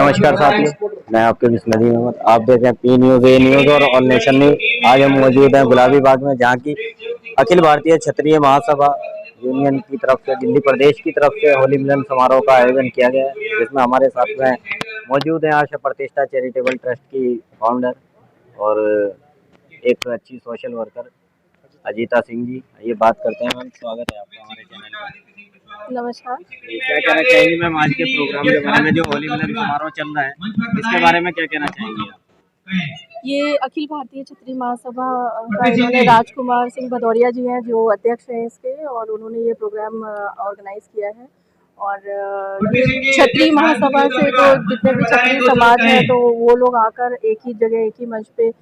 नमस्कार साथियों, मैं आपके बीच नदीम अहमद। आप देख रहे हैं पी न्यूज, ए न्यूज और ऑल नेशन न्यूज। आज हम मौजूद हैं गुलाबी बाग में, जहाँ की अखिल भारतीय क्षत्रिय महासभा यूनियन की तरफ से दिल्ली प्रदेश की तरफ से होली मिलन समारोह का आयोजन किया गया है, जिसमें हमारे साथ में मौजूद हैं आशा प्रतिष्ठा चैरिटेबल ट्रस्ट की फाउंडर और एक अच्छी सोशल वर्कर अजीता सिंह जी। ये बात करते हैं मैम, स्वागत है आपका हमारे चैनल में। नमस्कार। क्या कहना चाहेंगे मैम आज के प्रोग्राम के बारे में, जो होली मिलन समारोह चल रहा है, इसके बारे में क्या कहना चाहेंगे आप? ये अखिल भारतीय क्षत्रिय महासभा का इन्होंने राजकुमार सिंह भदौरिया जी हैं जो अध्यक्ष हैं इसके, और उन्होंने ये प्रोग्राम ऑर्गेनाइज किया है। और क्षत्रिय महासभा से तो जितने भी क्षत्रिय समाज हैं तो वो लोग आकर एक ही जगह एक ही मंच पे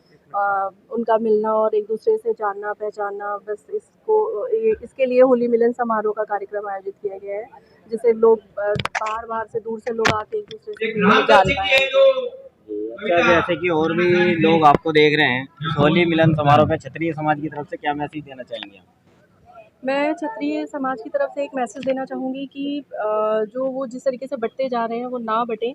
उनका मिलना और एक दूसरे से जानना पहचानना, बस इसके लिए होली मिलन समारोह का कार्यक्रम आयोजित किया गया है, जिसे लोग बाहर से दूर से लोग आके एक दूसरे से मिलने जान पाए। अच्छा, जैसे कि और भी लोग आपको देख रहे हैं, इस होली मिलन समारोह में क्षत्रिय समाज की तरफ से क्या मैसेज देना चाहेंगे आप? मैं क्षत्रिय समाज की तरफ से एक मैसेज देना चाहूँगी कि जो वो जिस तरीके से बंटते जा रहे हैं वो ना बटें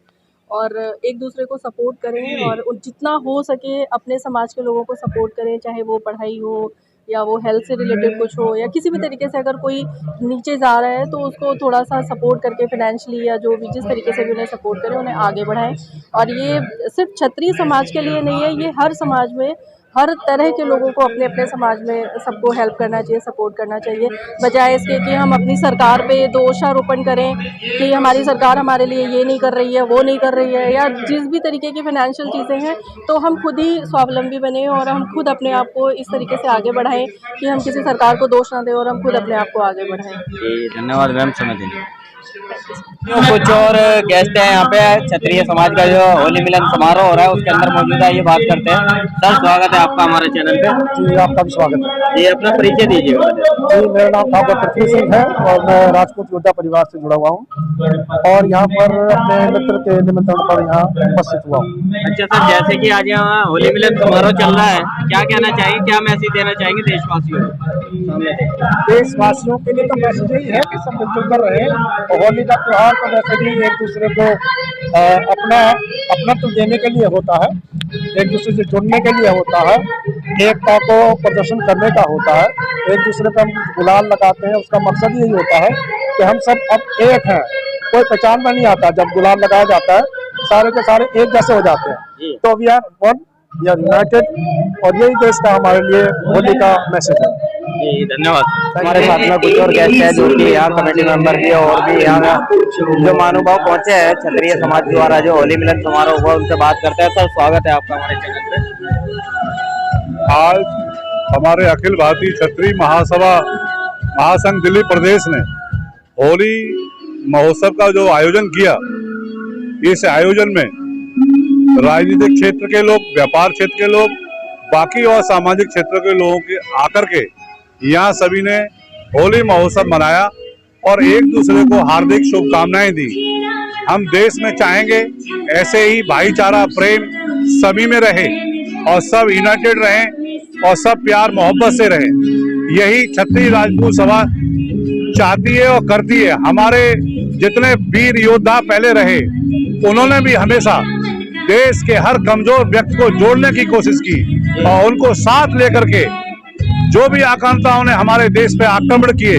और एक दूसरे को सपोर्ट करें, और जितना हो सके अपने समाज के लोगों को सपोर्ट करें, चाहे वो पढ़ाई हो या वो हेल्थ से रिलेटेड कुछ हो या किसी भी तरीके से अगर कोई नीचे जा रहा है तो उसको थोड़ा सा सपोर्ट करके फाइनेंशियली या जो भी जिस तरीके से भी उन्हें सपोर्ट करें, उन्हें आगे बढ़ाएं। और ये सिर्फ क्षत्रिय समाज के लिए नहीं है, ये हर समाज में हर तरह के लोगों को अपने अपने समाज में सबको हेल्प करना चाहिए, सपोर्ट करना चाहिए, बजाय इसके कि हम अपनी सरकार पे दोषारोपण करें कि हमारी सरकार हमारे लिए ये नहीं कर रही है, वो नहीं कर रही है, या जिस भी तरीके की फाइनेंशियल चीज़ें हैं तो हम खुद ही स्वावलंबी बने और हम खुद अपने आप को इस तरीके से आगे बढ़ाएं कि हम किसी सरकार को दोष ना दें और हम खुद अपने आप को आगे बढ़ाएं। धन्यवाद मैम, समय देने। कुछ और गेस्ट हैं यहाँ पे, क्षत्रिय समाज का जो होली मिलन समारोह हो रहा है उसके अंदर मौजूद है, ये बात करते हैं। सर, स्वागत है आपका हमारे चैनल पे। जी, आपका भी स्वागत है। जी, अपना परिचय दीजिए। जी, मेरा नाम ठाकुर पृथ्वी सिंह है और मैं राजपूत योद्धा परिवार से जुड़ा हुआ हूँ और यहाँ पर अपने मित्र के निमंत्रण पर यहाँ उपस्थित हुआ हूँ। अच्छा सर, जैसे कि आज यहाँ होली मिलन समारोह चल रहा है, क्या कहना चाहेंगे, क्या मैसेज देना चाहेंगे देशवासियों को? देशवासियों के लिए तो मैसेज यही है कि सब मिलजुल कर रहे। होली का त्योहार तो वैसे भी एक दूसरे को अपना तो देने के लिए होता है, एक दूसरे से जुड़ने के लिए होता है, एकता को प्रदर्शन करने का होता है। एक दूसरे पे हम गुलाल लगाते हैं, उसका मकसद यही होता है कि हम सब अब एक हैं, कोई पहचान में नहीं आता। जब गुलाल लगाया जाता है सारे के सारे एक जैसे हो जाते हैं, तो we are one, we are united, और यही देश का हमारे लिए होली का मैसेज है। जी, धन्यवाद। हमारे साथ में कुछ और गेस्ट हैं जो कि यहाँ कमेटी मेंबर भी और भी यहाँ जो महानुभाव पहुंचे हैं क्षत्रिय समाज द्वारा जो होली मिलन समारोह हुआ, उनसे बात करते हैं। सर, स्वागत है आपका हमारे चैनल पे। आज हमारे अखिल भारतीय क्षत्रिय महासभा महासंघ दिल्ली प्रदेश ने होली महोत्सव का जो आयोजन किया, इस आयोजन में राजनीतिक क्षेत्र के लोग, व्यापार क्षेत्र के लोग, बाकी और सामाजिक क्षेत्र के लोगों के आकर के यहाँ सभी ने होली महोत्सव मनाया और एक दूसरे को हार्दिक शुभकामनाएं दी। हम देश में चाहेंगे ऐसे ही भाईचारा प्रेम सभी में रहे और सब यूनाइटेड रहें और सब प्यार मोहब्बत से रहें। यही क्षत्रिय राजपूत सभा चाहती है और करती है। हमारे जितने वीर योद्धा पहले रहे, उन्होंने भी हमेशा देश के हर कमजोर व्यक्ति को जोड़ने की कोशिश की और उनको साथ लेकर के जो भी आकांक्षाओं ने हमारे देश पे आक्रमण किए,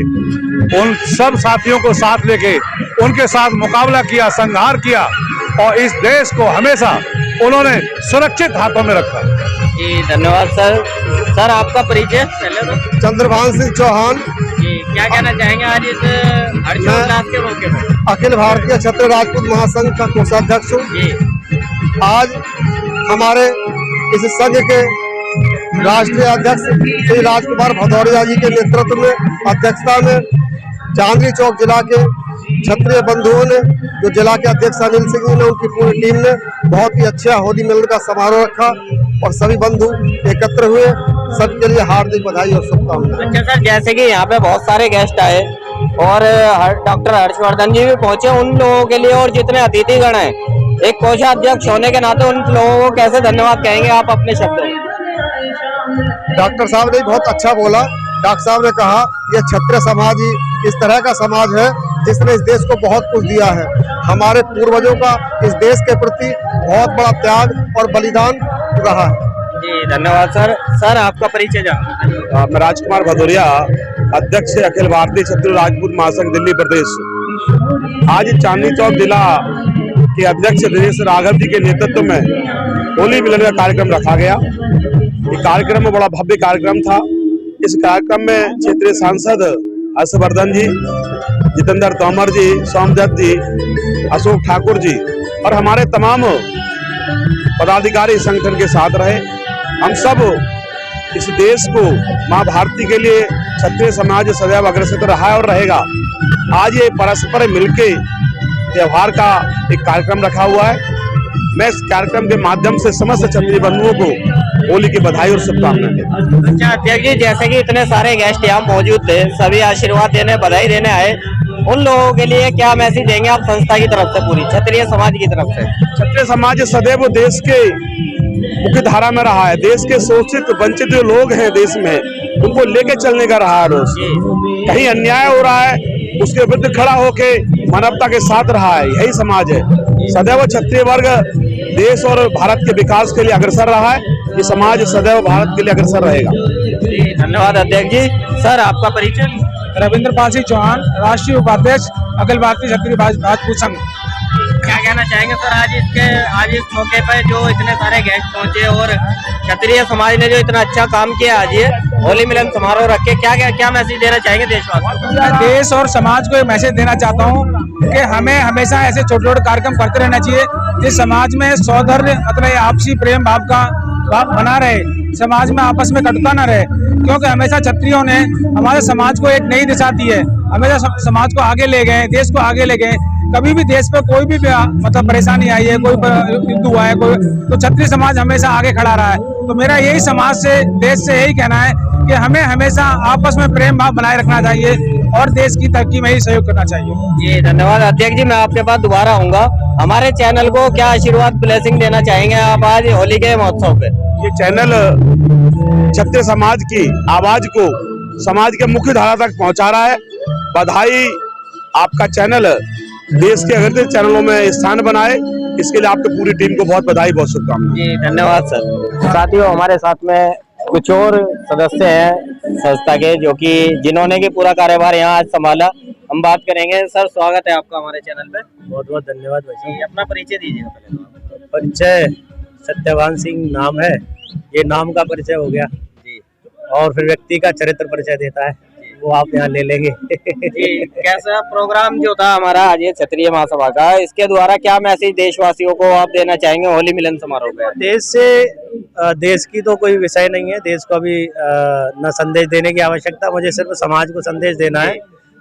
उन सब साथियों को साथ लेके उनके साथ मुकाबला किया, संहार किया और इस देश को हमेशा उन्होंने सुरक्षित हाथों में रखा। जी, धन्यवाद सर। सर, आपका परिचय पहले तो। चंद्रभान सिंह चौहान। जी, क्या कहना चाहेंगे आज इस हर्षोल्लास के मौके पर? अखिल भारतीय क्षत्रिय राजपूत महासंघ का कोषाध्यक्ष हूँ। आज हमारे इस संघ के राष्ट्रीय अध्यक्ष श्री राजकुमार भदौरिया जी के नेतृत्व में, अध्यक्षता में चांदनी चौक जिला के क्षत्रिय बंधुओं ने, जो जिला के अध्यक्ष अनिल सिंह ने, उनकी पूरी टीम ने बहुत ही अच्छा होली मिलन का समारोह रखा और सभी बंधु एकत्र हुए। सबके लिए हार्दिक बधाई और शुभकामनाएं। अच्छा सर, जैसे कि यहाँ पे बहुत सारे गेस्ट आए और डॉक्टर हर्षवर्धन जी भी पहुंचे, उन लोगों के लिए और जितने अतिथिगण हैं, एक कोषाध्यक्ष होने के नाते उन लोगों को कैसे धन्यवाद कहेंगे आप अपने शब्दों में? डॉक्टर साहब ने बहुत अच्छा बोला। डॉक्टर साहब ने कहा, ये क्षत्रिय समाज ही इस तरह का समाज है जिसने इस देश को बहुत कुछ दिया है। हमारे पूर्वजों का इस देश के प्रति बहुत बड़ा त्याग और बलिदान रहा है। जी धन्यवाद सर। सर आपका परिचय जानना। मैं राजकुमार भदौरिया, अध्यक्ष अखिल भारतीय क्षत्रिय राजपूत महासंघ दिल्ली प्रदेश। आज चांदनी चौक जिला के अध्यक्ष दिनेश राघव जी के नेतृत्व में होली मिलन का कार्यक्रम रखा गया। ये कार्यक्रम बड़ा भव्य कार्यक्रम था। इस कार्यक्रम में क्षेत्रीय सांसद हर्षवर्धन जी, जितेंद्र तोमर जी, सोमदत्त जी, अशोक ठाकुर जी और हमारे तमाम पदाधिकारी संगठन के साथ रहे। हम सब इस देश को मां भारती के लिए क्षत्रिय समाज सदैव अग्रसर रहा है और रहेगा। आज ये परस्पर मिलके त्योहार का एक कार्यक्रम रखा हुआ है। मैं इस कार्यक्रम के माध्यम से समस्त क्षत्रिय बंधुओं को होली की बधाई और शुभकामनाएं देता हूं। अच्छा अध्यक्ष जी, जैसे कि इतने सारे गेस्ट यहाँ मौजूद थे, सभी आशीर्वाद देने बधाई देने आए, उन लोगों के लिए क्या मैसेज देंगे आप संस्था की तरफ से, पूरी क्षत्रिय समाज की तरफ से? क्षत्रिय समाज सदैव देश के मुख्य धारा में रहा है। देश के शोषित वंचित जो लोग हैं देश में, उनको लेके चलने का रहा है रोज। कहीं अन्याय हो रहा है उसके विरुद्ध खड़ा होके मानवता के साथ रहा है, यही समाज है। सदैव क्षत्रिय वर्ग देश और भारत के विकास के लिए अग्रसर रहा है। ये समाज सदैव भारत के लिए अग्रसर रहेगा। धन्यवाद अध्यक्ष जी। सर आपका परिचय? रविंद्र पाल सिंह चौहान, राष्ट्रीय उपाध्यक्ष अखिल भारतीय क्षत्रिय राजपूत संघ। क्या कहना चाहेंगे सर आज इस मौके पर जो इतने सारे गेस्ट पहुंचे और क्षत्रिय समाज ने जो इतना अच्छा काम किया, आज ये होली मिलन समारोह रख के क्या मैसेज देना चाहेंगे देशवासियों को? मैं देश और समाज को एक मैसेज देना चाहता हूँ कि हमें हमेशा ऐसे छोटे छोटे कार्यक्रम करते रहना चाहिए जिस समाज में सौहार्द मतलब आपसी प्रेम भाव का बना रहे, समाज में आपस में कटुता न रहे। क्योंकि हमेशा क्षत्रियों ने हमारे समाज को एक नई दिशा दी है, हमेशा समाज को आगे ले गए, देश को आगे ले गए। कभी भी देश पे कोई भी मतलब परेशानी आई है, कोई युद्ध हुआ है, कोई तो क्षत्रिय समाज हमेशा आगे खड़ा रहा है। तो मेरा यही समाज से, देश से यही कहना है कि हमें हमेशा आपस में प्रेम भाव बनाए रखना चाहिए और देश की तरक्की में ही सहयोग करना चाहिए। जी धन्यवाद अध्यक्ष जी। मैं आपके पास दोबारा आऊंगा। हमारे चैनल को क्या आशीर्वाद ब्लेसिंग देना चाहेंगे आप आज होली के महोत्सव पे? ये चैनल क्षत्रिय समाज की आवाज को समाज के मुख्य धारा तक पहुंचा रहा है। बधाई, आपका चैनल देश के अग्रणी चैनलों में स्थान बनाए, इसके लिए आपकी पूरी टीम को बहुत बधाई, बहुत शुभकामनाएं। जी धन्यवाद सर। साथियों हमारे साथ में कुछ और सदस्य हैं संस्था के जिन्होंने की पूरा कार्यभार यहाँ आज संभाला। हम बात करेंगे। सर स्वागत है आपका हमारे चैनल पे। बहुत बहुत धन्यवाद भाई। अपना परिचय दीजिएगा पहले। परिचय सत्यवान सिंह नाम है, ये नाम का परिचय हो गया जी। और फिर व्यक्ति का चरित्र परिचय देता है, वो आप यहाँ ले लेंगे। जी कैसा प्रोग्राम जो था हमारा आज ये क्षत्रिय महासभा का, इसके द्वारा क्या मैसेज देशवासियों को आप देना चाहेंगे होली मिलन समारोह पे? देश की तो कोई विषय नहीं है, देश को अभी न संदेश देने की आवश्यकता, मुझे सिर्फ समाज को संदेश देना है।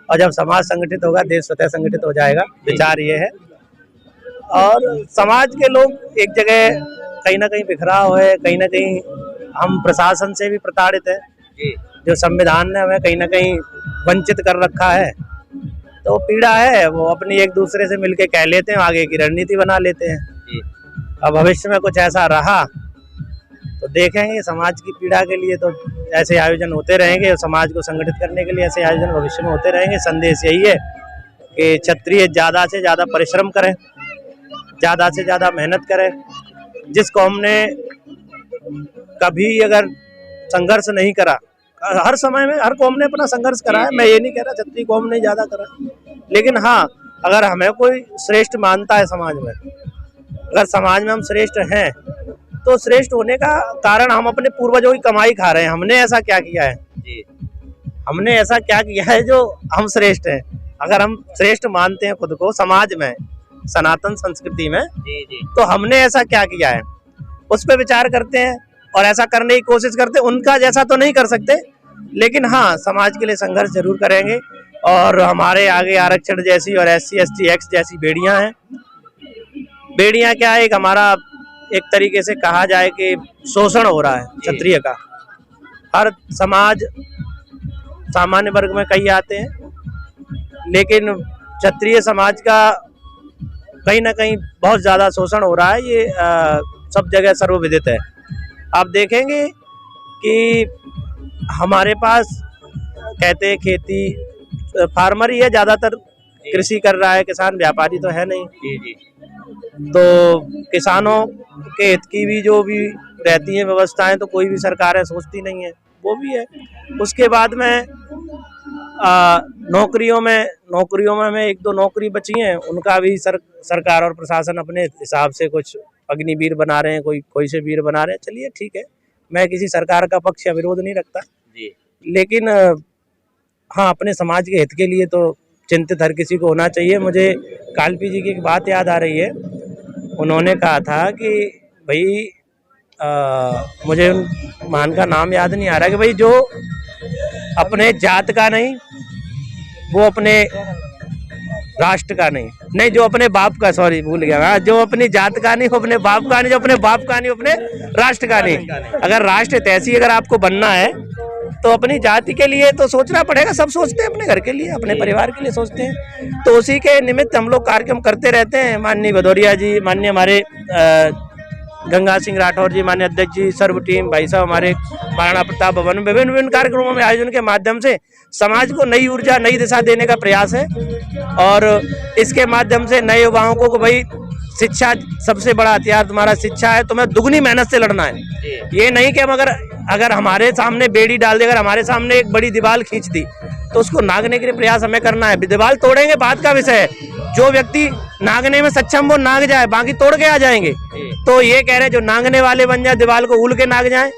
और जब समाज संगठित होगा देश स्वतः संगठित हो जाएगा, विचार ये है। और समाज के लोग एक जगह कहीं ना कहीं बिखराव है, कहीं ना कहीं हम प्रशासन से भी प्रताड़ित है, जो संविधान ने हमें कहीं ना कहीं वंचित कर रखा है। तो पीड़ा है, वो अपनी एक दूसरे से मिलके कह लेते हैं, आगे की रणनीति बना लेते हैं। अब भविष्य में कुछ ऐसा रहा तो देखेंगे। समाज की पीड़ा के लिए तो ऐसे आयोजन होते रहेंगे और समाज को संगठित करने के लिए ऐसे आयोजन भविष्य में होते रहेंगे। संदेश यही है कि क्षत्रिय ज़्यादा से ज़्यादा परिश्रम करें, ज़्यादा से ज़्यादा मेहनत करें। जिस कौम ने कभी अगर संघर्ष नहीं करा, हर समय में हर कौम ने अपना संघर्ष करा है, मैं ये नहीं कह रहा क्षत्रिय कौम ने ज़्यादा करा, लेकिन हाँ अगर हमें कोई श्रेष्ठ मानता है समाज में, अगर समाज में हम श्रेष्ठ हैं तो श्रेष्ठ होने का कारण हम अपने पूर्वजों की कमाई खा रहे हैं। हमने ऐसा क्या किया है जी, हमने ऐसा क्या किया है जो हम श्रेष्ठ हैं? अगर हम श्रेष्ठ मानते हैं खुद को समाज में, सनातन संस्कृति में, तो हमने ऐसा क्या किया है उस पर विचार करते हैं और ऐसा करने की कोशिश करते हैं। उनका जैसा तो नहीं कर सकते, लेकिन हाँ समाज के लिए संघर्ष जरूर करेंगे। और हमारे आगे आरक्षण जैसी और SC ST एक्ट जैसी बेड़ियां हैं। बेड़ियां क्या है, एक हमारा एक तरीके से कहा जाए कि शोषण हो रहा है क्षत्रिय का। हर समाज सामान्य वर्ग में कई आते हैं, लेकिन क्षत्रिय समाज का कहीं ना कहीं बहुत ज़्यादा शोषण हो रहा है। ये सब जगह सर्वविदित है। आप देखेंगे कि हमारे पास कहते हैं खेती फार्मर ही है, ज़्यादातर कृषि कर रहा है किसान, व्यापारी तो है नहीं। जी जी तो किसानों के हित की भी जो भी रहती हैं व्यवस्थाएं तो कोई भी सरकारें सोचती नहीं है, वो भी है। उसके बाद में नौकरियों में हमें 1-2 नौकरी बची हैं, उनका भी सरकार और प्रशासन अपने हिसाब से कुछ अग्निवीर बना रहे हैं, कोई से वीर बना रहे हैं। चलिए ठीक है, मैं किसी सरकार का पक्ष या विरोध नहीं रखता, जी लेकिन हाँ अपने समाज के हित के लिए तो चिंतित हर किसी को होना चाहिए। मुझे कालपी जी की एक बात याद आ रही है, उन्होंने कहा था कि भाई मुझे उन महान का नाम याद नहीं आ रहा कि भाई जो अपने जात का नहीं वो अपने राष्ट्र का नहीं जो अपने बाप का, सॉरी भूल गया, जो अपनी जात का नहीं वो अपने बाप का नहीं, जो अपने बाप का नहीं अपने राष्ट्र का नहीं। अगर राष्ट्र तैसी अगर आपको बनना है तो अपनी जाति के लिए तो सोचना पड़ेगा। सब सोचते हैं अपने घर के लिए, अपने परिवार के लिए सोचते हैं, तो उसी के निमित्त हम लोग कार्यक्रम करते रहते हैं। माननीय भदौरिया जी, माननीय हमारे गंगा सिंह राठौर जी, माननीय अध्यक्ष जी, सर्व टीम, भाई साहब हमारे महाराणा प्रताप भवन में विभिन्न कार्यक्रमों में आयोजन के माध्यम से समाज को नई ऊर्जा, नई दिशा देने का प्रयास है। और इसके माध्यम से नए युवाओं को भाई शिक्षा सबसे बड़ा हथियार तुम्हारा शिक्षा है, तुम्हें दुगनी मेहनत से लड़ना है। ये नहीं कि हम अगर हमारे सामने बेड़ी डाल दे, अगर हमारे सामने एक बड़ी दीवार खींच दी तो उसको नागने के लिए प्रयास हमें करना है। दीवार तोड़ेंगे बात का विषय है, जो व्यक्ति नागने में सक्षम वो नाग जाए, बाकी तोड़ के आ जाएंगे। तो ये कह रहे हैं जो नागने वाले बन जाए, दीवार को उल के नाग जाए,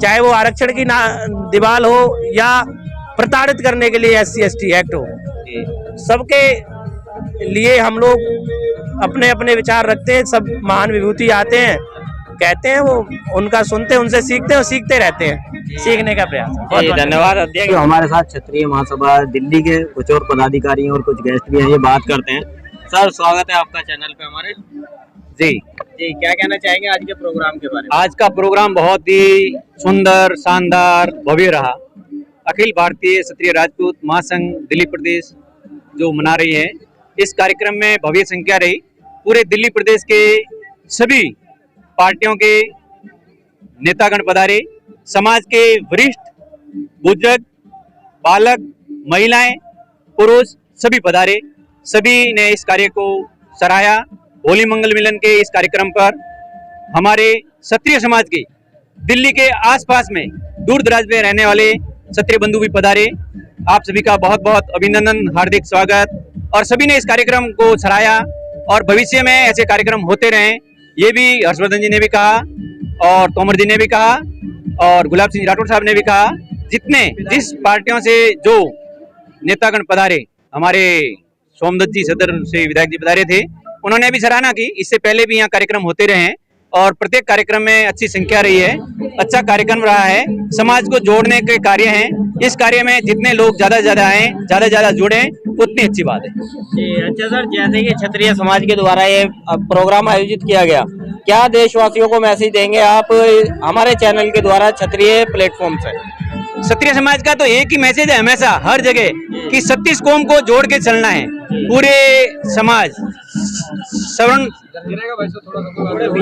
चाहे वो आरक्षण की दीवार हो या प्रताड़ित करने के लिए SC ST एक्ट हो, सबके लिए हम लोग अपने अपने विचार रखते हैं। सब महान विभूति आते हैं, कहते हैं, वो उनका सुनते हैं, उनसे सीखते हैं और सीखते रहते हैं, सीखने का प्रयास। धन्यवाद अध्यक्ष। हमारे साथ क्षत्रिय महासभा दिल्ली के कुछ और पदाधिकारी और कुछ गेस्ट भी हैं, ये बात करते हैं। सर स्वागत है आपका चैनल पे हमारे। जी जी क्या कहना चाहेंगे आज के प्रोग्राम के बारे में? आज का प्रोग्राम बहुत ही सुंदर, शानदार, भव्य रहा। अखिल भारतीय क्षत्रिय राजपूत महासंघ दिल्ली प्रदेश जो मना रही है, इस कार्यक्रम में भव्य संख्या रही। पूरे दिल्ली प्रदेश के सभी पार्टियों के नेतागण पधारे, समाज के वरिष्ठ, बुजुर्ग, बालक, महिलाएं, पुरुष सभी पधारे। सभी ने इस कार्य को सराहा। होली मंगल मिलन के इस कार्यक्रम पर हमारे क्षत्रिय समाज के दिल्ली के आसपास में दूर दराज में रहने वाले क्षत्रिय बंधु भी पधारे। आप सभी का बहुत बहुत अभिनंदन, हार्दिक स्वागत। और सभी ने इस कार्यक्रम को सराहा और भविष्य में ऐसे कार्यक्रम होते रहें, ये भी हर्षवर्धन जी ने भी कहा और तोमर जी ने भी कहा और गुलाब सिंह राठौर साहब ने भी कहा। जिस पार्टियों से जो नेतागण पधारे, हमारे सोमदत्त जी सदर से विधायक जी पधारे थे, उन्होंने भी सराहना की। इससे पहले भी यहाँ कार्यक्रम होते रहे हैं और प्रत्येक कार्यक्रम में अच्छी संख्या रही है, अच्छा कार्यक्रम रहा है। समाज को जोड़ने के कार्य हैं, इस कार्य में जितने लोग ज्यादा से ज्यादा आए, ज्यादा से ज्यादा जुड़े, उतनी अच्छी बात है। अच्छा सर, जैसे कि क्षत्रिय समाज के द्वारा ये प्रोग्राम आयोजित किया गया, क्या देशवासियों को मैसेज देंगे आप हमारे चैनल के द्वारा क्षत्रिय प्लेटफॉर्म से? क्षत्रिय समाज का तो एक ही मैसेज है हमेशा हर जगह कि 36 कौम को जोड़ के चलना है। पूरे समाज, सवर्ण,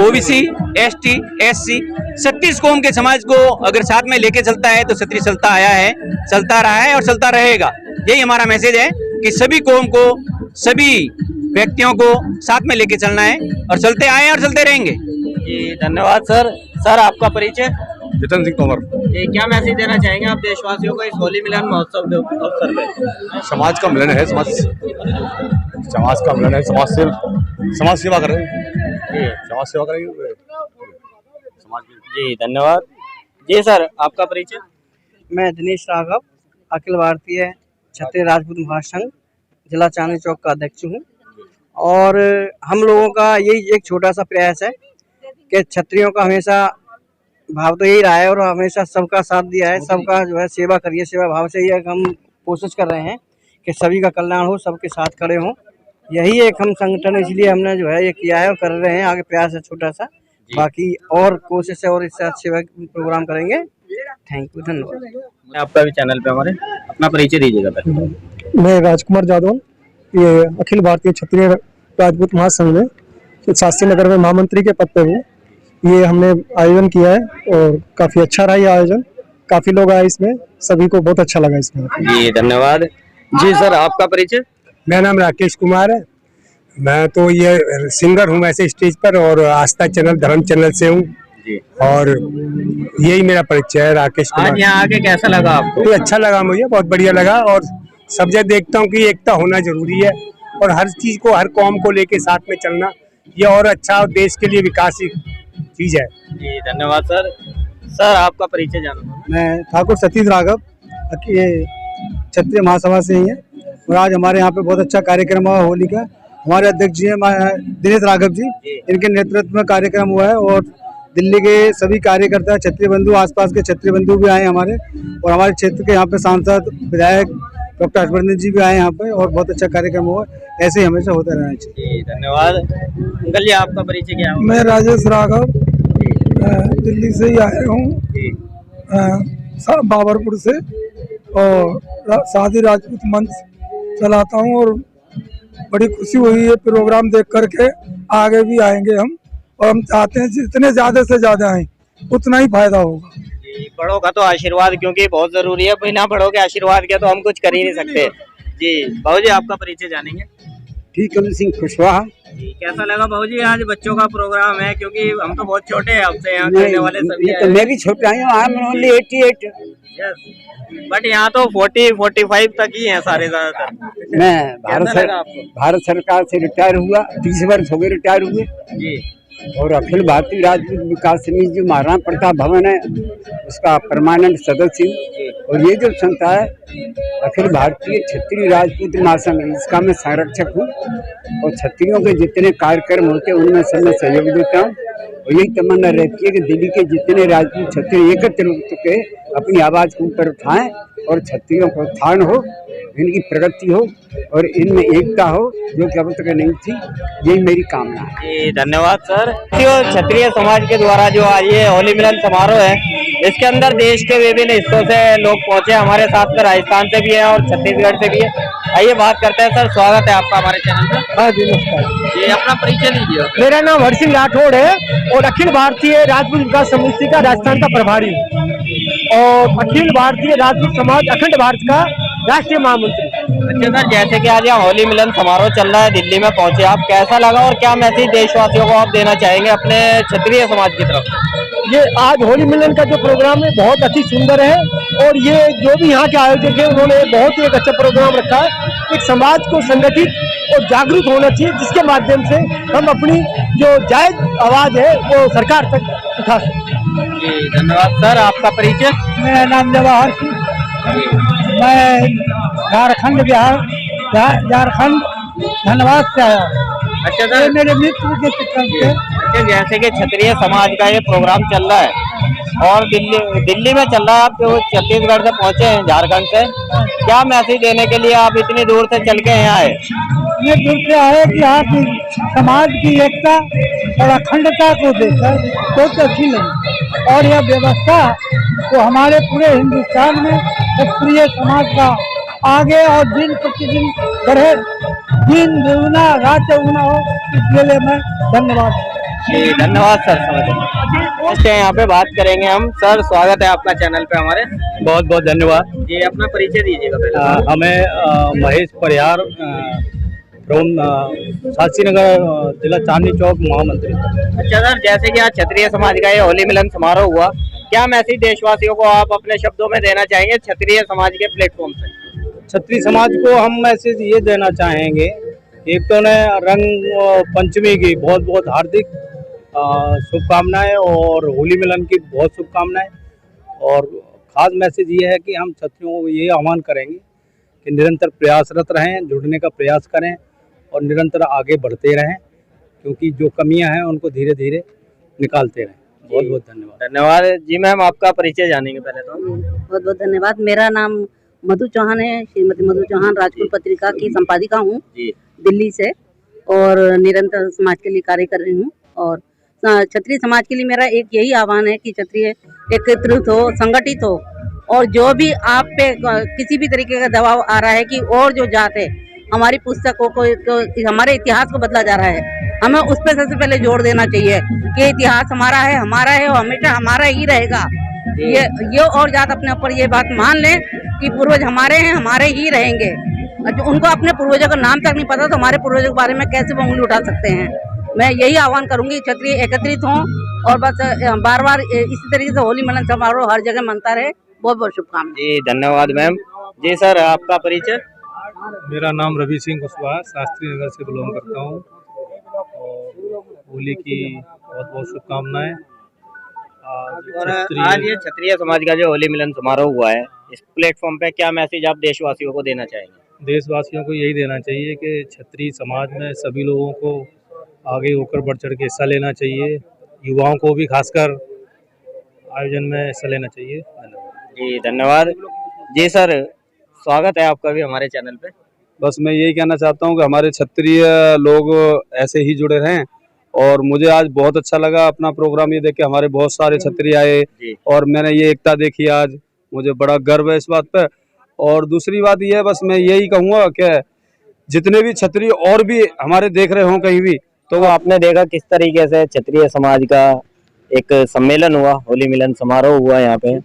OBC, ST, SC 36 कौम के समाज को अगर साथ में लेके चलता है तो क्षत्रिय चलता आया है, चलता रहा है और चलता रहेगा। यही हमारा मैसेज है कि सभी कौम को, सभी व्यक्तियों को साथ में लेके चलना है और चलते आए और चलते रहेंगे। जी धन्यवाद सर। सर आपका परिचय? जितेंद्र सिंह तोमर। क्या मैसेज देना चाहेंगे आप देशवासियों को इस होली मिलन महोत्सव के अवसर पे? समाज का मिलन है, समाज का मिलन है, समाज सेवा करें, समाज सेवा करेंगे समाज की। जी धन्यवाद। जी सर आपका परिचय? मैं दिनेश राघव, अखिल भारतीय क्षत्रिय राजपूत महासंघ जिला चांदनी चौक का अध्यक्ष हूँ। और हम लोगों का यही एक छोटा सा प्रयास है कि क्षत्रियों का हमेशा भाव तो यही रहा है और हमेशा सबका साथ दिया है, सबका जो है सेवा करिए, सेवा भाव से ही हम कोशिश कर रहे हैं कि सभी का कल्याण हो, सबके साथ खड़े हों। यही एक हम संगठन, इसलिए हमने जो है ये किया है और कर रहे हैं। आगे प्रयास है छोटा सा, बाकी और कोशिश है और इससे अच्छे प्रोग्राम करेंगे। थैंक यू, धन्यवाद। आपका भी चैनल पे हमारे अपना परिचय दीजिएगा पहले। मैं राजकुमार जादव, ये अखिल भारतीय क्षत्रिय राजपूत महासंघ में शास्त्री नगर में महामंत्री के पद पे हूँ। ये हमने आयोजन किया है और काफी अच्छा रहा ये आयोजन, काफी लोग आए इसमें, सभी को बहुत अच्छा लगा इसमें। जी धन्यवाद। जी सर आपका परिचय? मेरा नाम राकेश कुमार है। मैं तो ये सिंगर हूँ वैसे स्टेज पर, और आस्था चैनल धर्म चैनल से हूँ जी। और यही मेरा परिचय है, राकेश कुमार। आज यहाँ आके कैसा लगा आपको? तो अच्छा लगा मुझे, बहुत बढ़िया लगा। और सब जगह देखता हूँ कि एकता होना जरूरी है, और हर चीज को, हर कौम को लेके साथ में चलना ये और अच्छा, और देश के लिए विकास की चीज है। जी धन्यवाद सर। सर आपका परिचय जानना। मैं ठाकुर सतीश राघव, ये क्षत्रिय महासभा से ही है, और आज हमारे यहाँ पे बहुत अच्छा कार्यक्रम हुआ होली का। हमारे अध्यक्ष जी हैं दिनेश राघव जी, इनके नेतृत्व में कार्यक्रम हुआ है, और दिल्ली के सभी कार्यकर्ता, क्षत्रिय बंधु, आसपास के क्षत्रिय बंधु भी आए हमारे, और हमारे क्षेत्र के यहाँ पे सांसद, विधायक डॉक्टर हर्षवर्धन जी भी आए यहाँ पे, और बहुत अच्छा कार्यक्रम हुआ। ऐसे ही हमेशा होता रहना चाहिए। धन्यवाद। अंकल जी आपका परिचय क्या है? मैं राजेश राघव, दिल्ली से ही आया हूँ, बाबरपुर से, और शादी राजपूत मंच चलाता हूँ, और बड़ी खुशी हुई है प्रोग्राम देख करके। आगे भी आएंगे हम, और हम चाहते हैं जितने ज्यादा से ज्यादा आए उतना ही फायदा होगा। बड़ों का तो आशीर्वाद क्योंकि बहुत जरूरी है, बिना बड़ों के आशीर्वाद के तो हम कुछ कर ही नहीं सकते। जी बाबूजी आपका परिचय जानेंगे। ठीक है, सिंह कुशवाहा। जी कैसा लगा बाबूजी? आज बच्चों का प्रोग्राम है, क्योंकि हम तो बहुत छोटे हैं आपसे, यहाँ करने वाले सभी तो मैं भी छोटा हूँ, I am only 88। Yes, but यहाँ तो 40-45 तक ही है सारे ज्यादातर। मैं आपको? भारत सरकार से रिटायर हुआ, 30 वर्ष हो गए रिटायर हुए। जी और अखिल भारतीय राजपूत विकास समिति जो महाराणा प्रताप भवन है उसका परमानेंट सदस्य हूँ। और ये जो संस्था है अखिल भारतीय क्षत्रिय राजपूत महासंघ, इसका मैं संरक्षक हूँ, और क्षत्रियों के जितने कार्यक्रम होते हैं उनमें सब मैं सहयोग देता हूँ। और यही तमन्ना रहती है कि दिल्ली के जितने राजपूत क्षत्रिय एकत्र हो के अपनी आवाज को ऊपर उठाएं, और क्षत्रियों को उत्थान हो, इनकी प्रगति हो, और इनमें एकता हो, जो कि अब तक नहीं थी। यही मेरी कामना है। जी धन्यवाद सर। क्षत्रिय समाज के द्वारा जो आज ये होली मिलन समारोह है, इसके अंदर देश के विभिन्न हिस्सों से लोग पहुंचे, हमारे साथ में राजस्थान से भी है और छत्तीसगढ़ से भी है। आइए बात करते हैं। सर स्वागत है आपका हमारे चैनल पर। हाँ जी, नमस्कार। ये अपना परिचय लीजिए। मेरा नाम हरसिंह राठौड़ है, और अखिल भारतीय राजपूत विकास समिति का राजस्थान का प्रभारी हूँ, और अखिल भारतीय राजपूत समाज अखंड भारत का राष्ट्रीय महामंत्री। अच्छा सर, जैसे कि आज यहाँ होली मिलन समारोह चल रहा है, दिल्ली में पहुंचे आप, कैसा लगा और क्या मैसेज देशवासियों को आप देना चाहेंगे अपने क्षत्रिय समाज की तरफ? ये आज होली मिलन का जो प्रोग्राम है बहुत अति सुंदर है, और ये जो भी यहाँ के आयोजक है उन्होंने बहुत ही एक अच्छा प्रोग्राम रखा है। एक समाज को संगठित और जागरूक होना चाहिए, जिसके माध्यम से हम अपनी जो जायज आवाज है वो सरकार तक उठा सकते। जी धन्यवाद सर। आपका परिचय? मेरा नाम जवाहर सिंह, मैं झारखंड धनबाद से आया। अच्छा सर, मेरे मित्र के से। अच्छा जैसे कि क्षत्रिय समाज का ये प्रोग्राम चल रहा है और दिल्ली में चल रहा है, आप जो छत्तीसगढ़ से पहुंचे हैं झारखंड से, क्या मैसेज देने के लिए आप इतनी दूर से चल के यहाँ आए? ये दूर से आए कि यहाँ की समाज की एकता और अखंडता को देखकर बहुत अच्छी लगी, और यह व्यवस्था को हमारे पूरे हिंदुस्तान में क्षत्रिय समाज का आगे और दिन प्रतिदिन बढ़े, दिन दुगुना रात चौगुना हो, इसके लिए मैं धन्यवाद। जी धन्यवाद सर। समझ यहाँ पे बात करेंगे हम। सर स्वागत है आपका चैनल पे हमारे। बहुत बहुत धन्यवाद। जी अपना परिचय दीजिएगा पहले। हमें महेश परिहार फ्रॉम शास्त्रीनगर जिला चांदनी चौक महामंत्री। अच्छा सर, जैसे कि आज क्षत्रिय समाज का ये होली मिलन समारोह हुआ, क्या मैसेज देशवासियों को आप अपने शब्दों में देना चाहेंगे क्षत्रिय समाज के प्लेटफॉर्म से? क्षत्रिय समाज को हम मैसेज ये देना चाहेंगे, एक तो ने रंग पंचमी की बहुत बहुत हार्दिक शुभकामनाएं, और होली मिलन की बहुत शुभकामनाएं। और खास मैसेज ये है कि हम क्षत्रियों को ये आह्वान करेंगे कि निरंतर प्रयासरत रहें, जुड़ने का प्रयास करें और निरंतर आगे बढ़ते रहें, क्योंकि जो कमियां हैं उनको धीरे धीरे निकालते रहें। बहुत बहुत धन्यवाद। धन्यवाद जी। मैम आपका परिचय जानेंगे पहले तो। बहुत बहुत धन्यवाद। मेरा नाम मधु चौहान है, श्रीमती मधु चौहान, राजपूत पत्रिका की संपादिका हूँ दिल्ली से, और निरंतर समाज के लिए कार्य कर रही हूँ। और क्षत्रिय समाज के लिए मेरा एक यही आह्वान है कि क्षत्रिय एकत्रित हो, संगठित हो, और जो भी आप पे किसी भी तरीके का दबाव आ रहा है कि और जो जात है हमारी पुस्तकों को हमारे इतिहास को बदला जा रहा है, हमें उस पर सबसे पहले जोर देना चाहिए कि इतिहास हमारा है और हमेशा हमारा ही रहेगा। ये और जात अपने ऊपर ये बात मान लें कि पूर्वज हमारे हैं, हमारे ही रहेंगे। उनको अपने पूर्वजों का नाम तक नहीं पता, तो हमारे पूर्वजों के बारे में कैसे वो उंगली उठा सकते हैं। मैं यही आह्वान करूंगी क्षत्रिय एकत्रित हों और बस बार बार इसी तरीके से होली मिलन समारोह हर जगह मनता रहे। बहुत बहुत शुभकामनाएं। जी धन्यवाद मैम। जी सर, आपका परिचय? मेरा नाम रवि सिंह कुशवाहा, शास्त्री नगर से बिलोंग करता हूँ और होली की बहुत बहुत शुभकामनाएं। और आज ये क्षत्रिय समाज का जो होली मिलन समारोह हुआ है, इस प्लेटफॉर्म पे क्या मैसेज आप देशवासियों को देना चाहेंगे? देशवासियों को यही देना चाहिए कि क्षत्रिय समाज में सभी लोगों को आगे होकर बढ़ चढ़ के हिस्सा लेना चाहिए, युवाओं को भी खासकर आयोजन में हिस्सा लेना चाहिए। जी धन्यवाद। जी सर, स्वागत है आपका भी हमारे चैनल पे। बस मैं यही कहना चाहता हूँ कि हमारे क्षत्रिय लोग ऐसे ही जुड़े रहें और मुझे आज बहुत अच्छा लगा अपना प्रोग्राम ये देख के। हमारे बहुत सारे क्षत्रिय आए और मैंने ये एकता देखी आज, मुझे बड़ा गर्व है इस बात पे। और दूसरी बात ये है, बस मैं यही कहूँगा कि जितने भी क्षत्रिय और भी हमारे देख रहे हों कहीं भी, तो आपने देखा किस तरीके से क्षत्रिय समाज का एक सम्मेलन हुआ, होली मिलन समारोह हुआ यहाँ पे,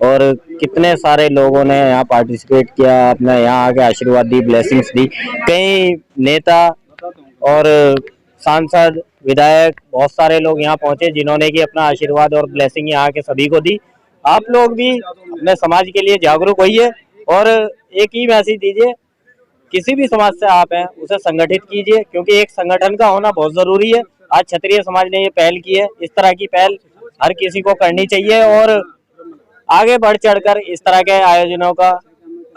और कितने सारे लोगों ने यहाँ पार्टिसिपेट किया, अपना यहाँ आके आशीर्वाद दी, ब्लेसिंग्स दी। कई नेता और सांसद, विधायक, बहुत सारे लोग यहाँ पहुंचे जिन्होंने कि अपना आशीर्वाद और ब्लेसिंग यहाँ के सभी को दी। आप लोग भी अपने समाज के लिए जागरूक होइए और एक ही मैसेज दीजिए, किसी भी समाज से आप हैं उसे संगठित कीजिए, क्योंकि एक संगठन का होना बहुत जरूरी है। आज क्षत्रिय समाज ने ये पहल की है, इस तरह की पहल हर किसी को करनी चाहिए और आगे बढ़ चढ़कर इस तरह के आयोजनों का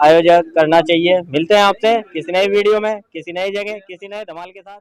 आयोजन करना चाहिए। मिलते हैं आपसे किसी नई वीडियो में, किसी नई जगह, किसी नए धमाल के साथ।